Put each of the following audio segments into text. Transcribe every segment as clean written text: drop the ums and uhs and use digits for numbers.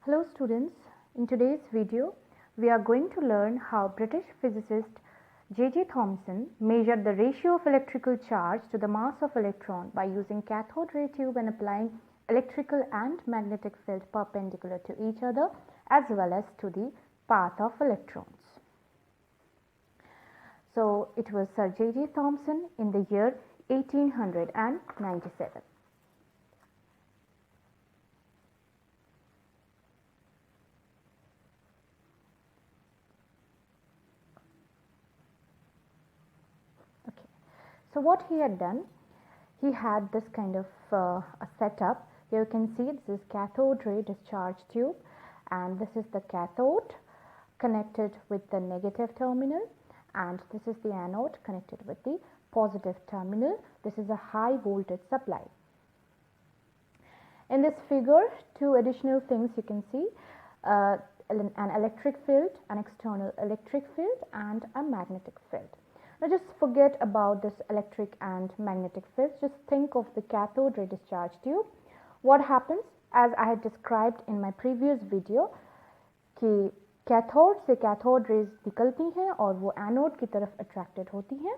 Hello students, in today's video we are going to learn how British physicist JJ Thomson measured the ratio of electrical charge to the mass of electron by using cathode ray tube and applying electrical and magnetic field perpendicular to each other as well as to the path of electrons. So it was Sir JJ Thomson in the year 1897. So what he had done, he had this kind of a setup. Here you can see this is cathode ray discharge tube, and this is the cathode connected with the negative terminal, and this is the anode connected with the positive terminal. This is a high voltage supply. In this figure, two additional things you can see, an electric field, an external electric field, and a magnetic field. Now just forget about this electric and magnetic fields, just think of the cathode ray discharge tube. What happens, as I had described in my previous video, कि cathode से cathode rays निकलती हैं और वो anode की तरफ attracted होती हैं,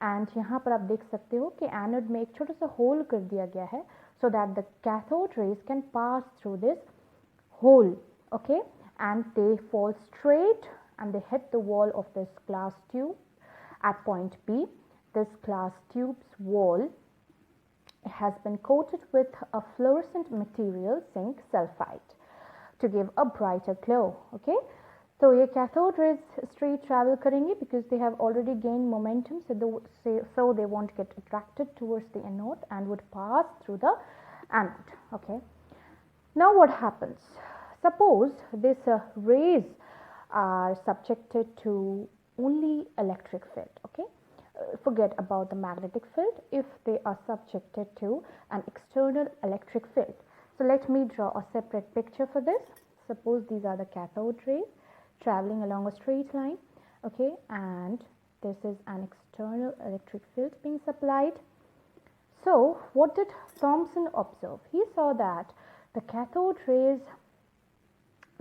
एंड यहाँ पर आप देख सकते हो कि एनोड में एक छोटा सा होल कर दिया गया है so that the cathode rays can pass through this hole, okay, and they fall straight and they hit the wall of this glass tube at point B. This glass tube's wall has been coated with a fluorescent material, zinc sulfide, to give a brighter glow. Okay, so ये cathode rays straight travel करेंगे because they have already gained momentum, so they won't get attracted towards the anode and would pass through the anode. Okay, now what happens? Suppose these rays are subjected to only electric field, okay, forget about the magnetic field if they are subjected to an external electric field. So let me draw a separate picture for this. Suppose these are the cathode rays traveling along a straight line, okay, and this is an external electric field being supplied. So what did Thomson observe? He saw that the cathode rays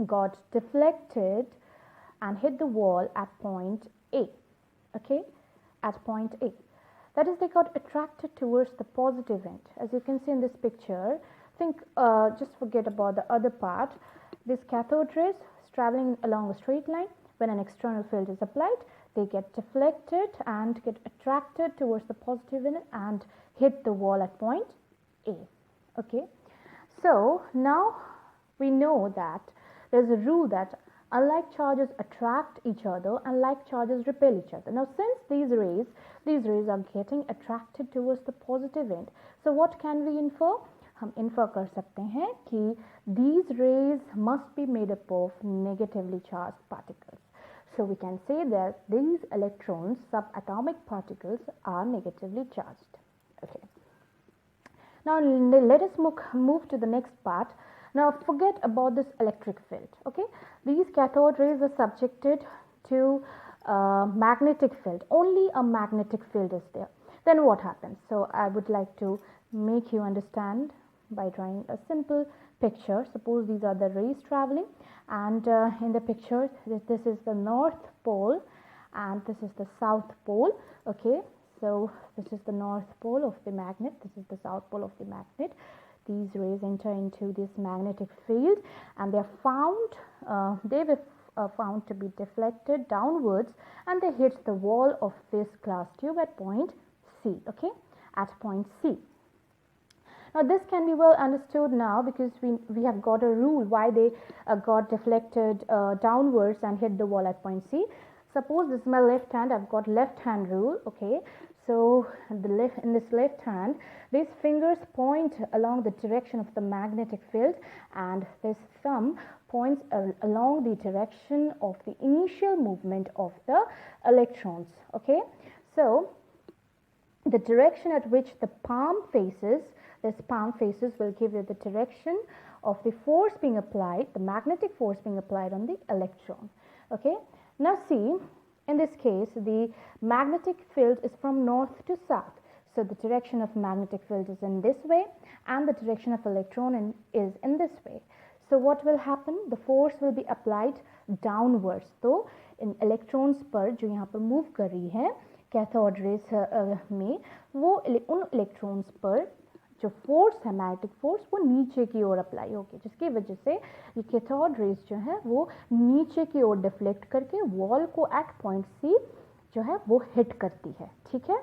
got deflected and hit the wall at point A, okay, at point A. That is, they got attracted towards the positive end. As you can see in this picture, just forget about the other part. This cathode rays traveling along a straight line, when an external field is applied, they get deflected and get attracted towards the positive end and hit the wall at point A, okay. So now we know that there is a rule that unlike charges attract each other, unlike charges repel each other. Now since these rays are getting attracted towards the positive end, so what can we infer? हम infer कर सकते हैं कि these rays must be made up of negatively charged particles. So we can say that these electrons, subatomic particles, are negatively charged. Okay. Now let us move to the next part. Now forget about this electric field, okay. These cathode rays are subjected to magnetic field. Only a magnetic field is there. Then what happens? So I would like to make you understand by drawing a simple picture. Suppose these are the rays traveling, and in the picture this is the north pole and this is the south pole, okay. So this is the north pole of the magnet, this is the south pole of the magnet. These rays enter into this magnetic field and they are found, found to be deflected downwards, and they hit the wall of this glass tube at point C, okay, at point C. Now this can be well understood now because we have got a rule why they got deflected downwards and hit the wall at point C. Suppose this is my left hand, I've got left hand rule, okay. So in this left hand, these fingers point along the direction of the magnetic field, and this thumb points along the direction of the initial movement of the electrons, okay. So the direction at which the palm faces, this palm faces will give you the direction of the force being applied, the magnetic force being applied on the electron, okay. Now see, in this case, the magnetic field is from north to south. So the direction of magnetic field is in this way and the direction of electron is in this way. So what will happen? The force will be applied downwards. तो इन electrons पर जो यहाँ पर move कर रही है cathode rays में, वो उन electrons पर जो फोर्स है, मैग्नेटिक फोर्स, वो नीचे की ओर अप्लाई होगी, जिसकी वजह से ये कैथोड रेस जो है वो नीचे की ओर डिफ्लेक्ट करके वॉल को एट पॉइंट सी जो है वो हिट करती है। ठीक है,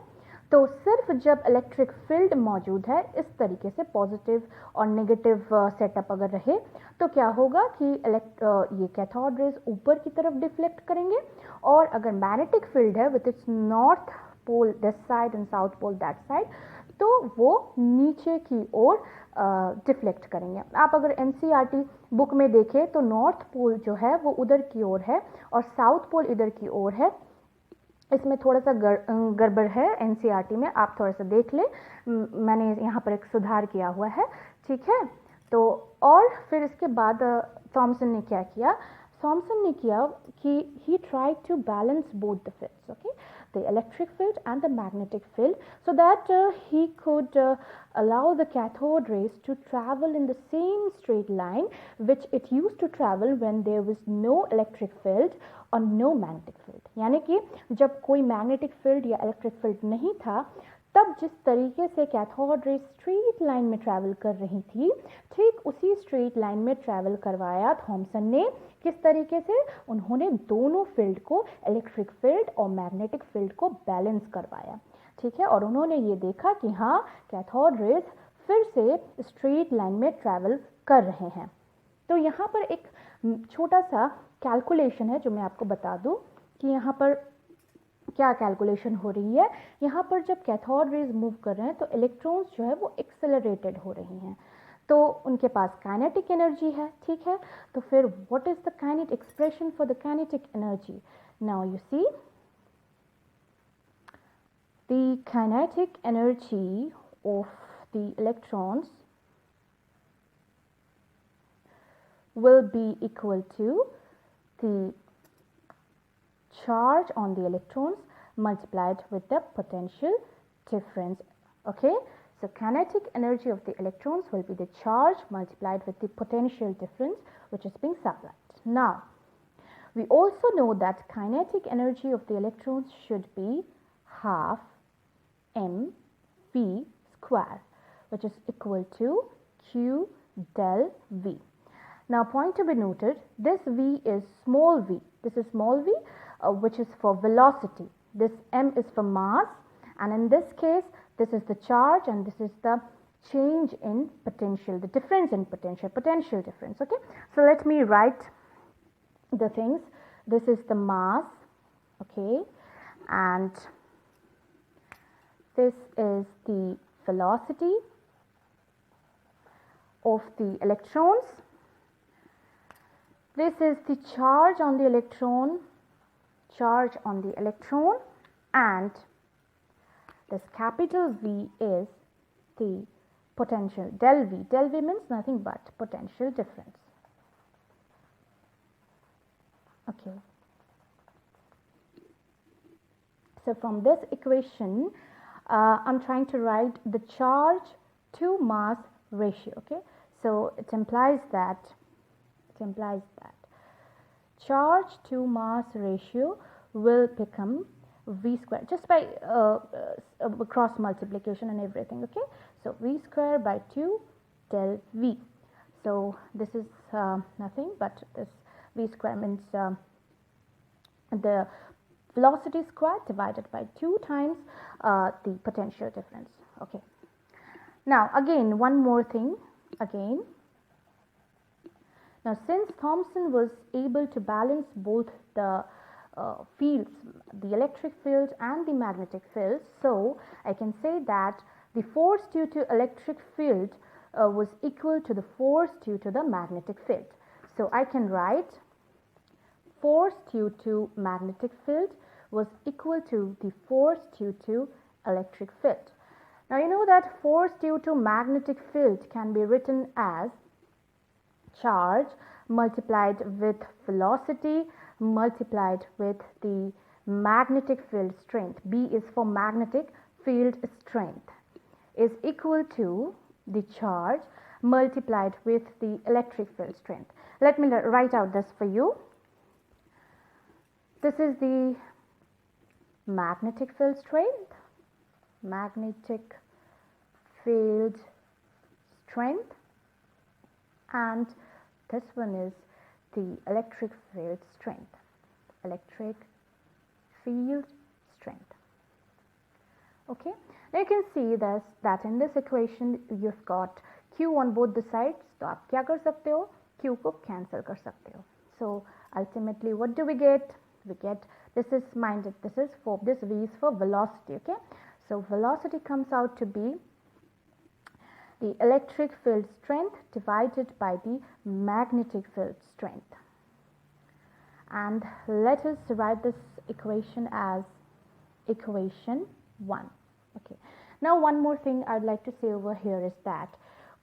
तो सिर्फ जब इलेक्ट्रिक फील्ड मौजूद है, इस तरीके से पॉजिटिव और नेगेटिव सेटअप अगर रहे, तो क्या होगा कि ये कैथोड रेस ऊपर की तरफ डिफ्लेक्ट करेंगे, और अगर मैग्नेटिक फील्ड है with its north pole this side and south pole that side, तो वो नीचे की ओर डिफ्लेक्ट करेंगे। आप अगर एनसीईआरटी बुक में देखें तो नॉर्थ पोल जो है वो उधर की ओर है और साउथ पोल इधर की ओर है। इसमें थोड़ा सा गड़बड़ है एनसीईआरटी में, आप थोड़ा सा देख लें, मैंने यहाँ पर एक सुधार किया हुआ है। ठीक है, तो और फिर इसके बाद थॉमसन ने क्या किया? थॉमसन ने किया कि he tried to balance both the fields, okay, the electric field and the magnetic field, so that he could allow the cathode rays to travel in the same straight line which it used to travel when there was no electric field or no magnetic field. यानी कि जब कोई magnetic field या electric field नहीं था, तब जिस तरीके से कैथोड रे स्ट्रेट लाइन में ट्रैवल कर रही थी, ठीक उसी स्ट्रेट लाइन में ट्रैवल करवाया थॉमसन ने। किस तरीके से? उन्होंने दोनों फील्ड को, इलेक्ट्रिक फील्ड और मैग्नेटिक फील्ड को बैलेंस करवाया। ठीक है, और उन्होंने ये देखा कि हाँ, कैथोड रेज फिर से स्ट्रेट लाइन में ट्रैवल कर रहे हैं। तो यहाँ पर एक छोटा सा कैलकुलेशन है जो मैं आपको बता दूँ कि यहाँ पर क्या कैलकुलेशन हो रही है। यहाँ पर जब कैथोड रेज मूव कर रहे हैं तो इलेक्ट्रॉन्स जो है वो एक्सेलरेटेड हो रही हैं, तो उनके पास काइनेटिक एनर्जी है। ठीक है, तो फिर what is the kinetic expression for the kinetic energy? Now you see the kinetic energy of the electrons will be equal to the charge on the electrons multiplied with the potential difference. Okay, so kinetic energy of the electrons will be the charge multiplied with the potential difference which is being supplied. Now we also know that kinetic energy of the electrons should be half mv square, which is equal to q del v. Now point to be noted, this v is small v, this is small v which is for velocity, this m is for mass, and in this case this is the charge and this is the change in potential, the difference in potential difference. Okay, so let me write the things. This is the mass, okay, and this is the velocity of the electrons. This is the charge on the electron, and this capital V is the potential, del V. Del V means nothing but potential difference. Okay. So from this equation, I'm trying to write the charge to mass ratio. Okay. So it implies that charge to mass ratio will become v square just by cross multiplication and everything. Okay, so v square by 2 del v. So this is nothing but this v square means the velocity square divided by 2 times the potential difference. Okay, now again one more thing again. Now since Thomson was able to balance both the fields, the electric field and the magnetic field, so I can say that the force due to electric field was equal to the force due to the magnetic field. So I can write force due to magnetic field was equal to the force due to electric field. Now you know that force due to magnetic field can be written as charge multiplied with velocity multiplied with the magnetic field strength. B is for magnetic field strength is equal to the charge multiplied with the electric field strength. Let me write out this for you. This is the magnetic field strength, magnetic field strength, and this one is the electric field strength, electric field strength. Okay, now you can see this, that in this equation you've got Q on both the sides, तो आप क्या कर सकते हो, Q को cancel कर सकते हो. So ultimately what do we get? We get, this is minded, this is for, this V is for velocity. Okay, so velocity comes out to be the electric field strength divided by the magnetic field strength. And let us write this equation as equation 1. Okay, now one more thing I'd like to say over here is that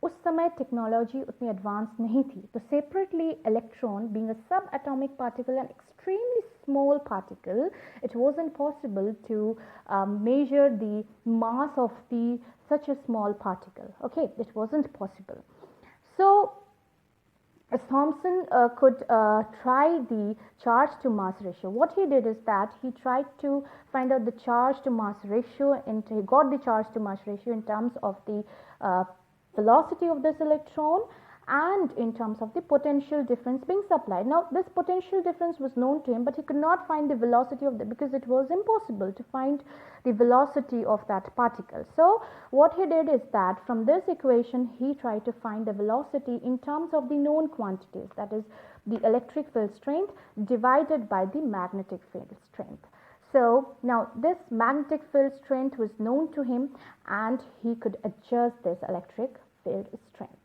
उस समय technology उतनी advance नहीं थी, तो separately electron being a सब atomic particle and extremely small particle, it wasn't possible to measure the mass of the such a small particle. Okay, it wasn't possible. So Thomson could try the charge to mass ratio. What he did is that he tried to find out the charge to mass ratio, and he got the charge to mass ratio in terms of the velocity of this electron and in terms of the potential difference being supplied. Now this potential difference was known to him, but he could not find the velocity of the, because it was impossible to find the velocity of that particle. So what he did is that from this equation he tried to find the velocity in terms of the known quantities, that is the electric field strength divided by the magnetic field strength. So now this magnetic field strength was known to him and he could adjust this electric field strength.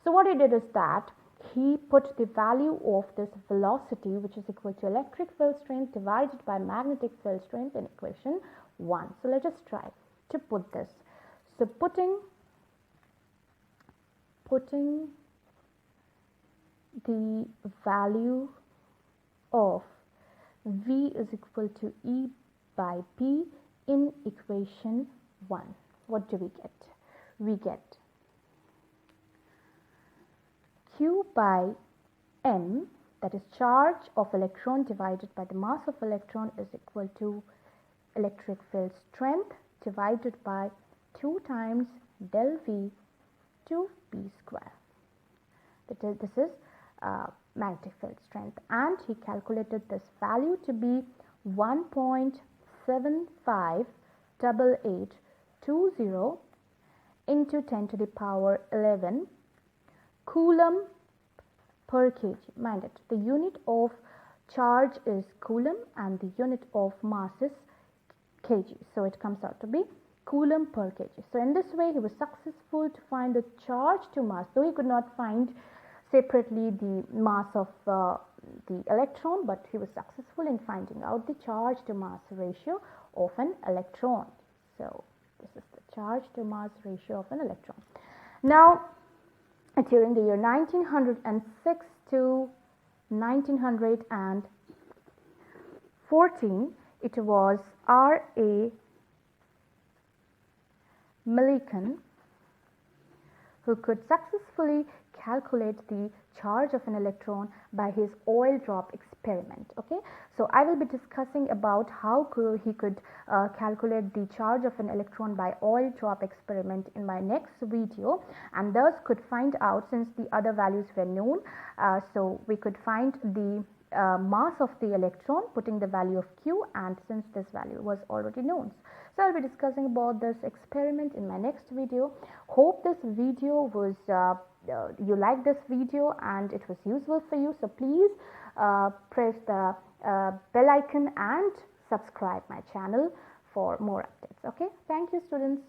So what he did is that he put the value of this velocity, which is equal to electric field strength divided by magnetic field strength, in equation 1. So let's just try to put this. So putting the value of V is equal to E by P in equation 1. What do we get? We get Q by M, that is charge of electron divided by the mass of electron, is equal to electric field strength divided by 2 times del V to P square. This is magnetic field strength, and he calculated this value to be 1.758820 into 10 to the power 11 coulomb per kg. Mind it, the unit of charge is coulomb and the unit of mass is kg, so it comes out to be coulomb per kg. So in this way he was successful to find the charge to mass, though he could not find separately the mass of the electron, but he was successful in finding out the charge to mass ratio of an electron. So this is the charge to mass ratio of an electron. Now during the year 1906 to 1914, it was R.A. Millikan who could successfully calculate the charge of an electron by his oil drop experiment. Okay, so I will be discussing about how he could calculate the charge of an electron by oil drop experiment in my next video, and thus could find out, since the other values were known, so we could find the mass of the electron putting the value of Q, and since this value was already known. So I'll be discussing about this experiment in my next video. Hope this video was you like this video and it was useful for you. So please press the bell icon and subscribe my channel for more updates. Okay, thank you students.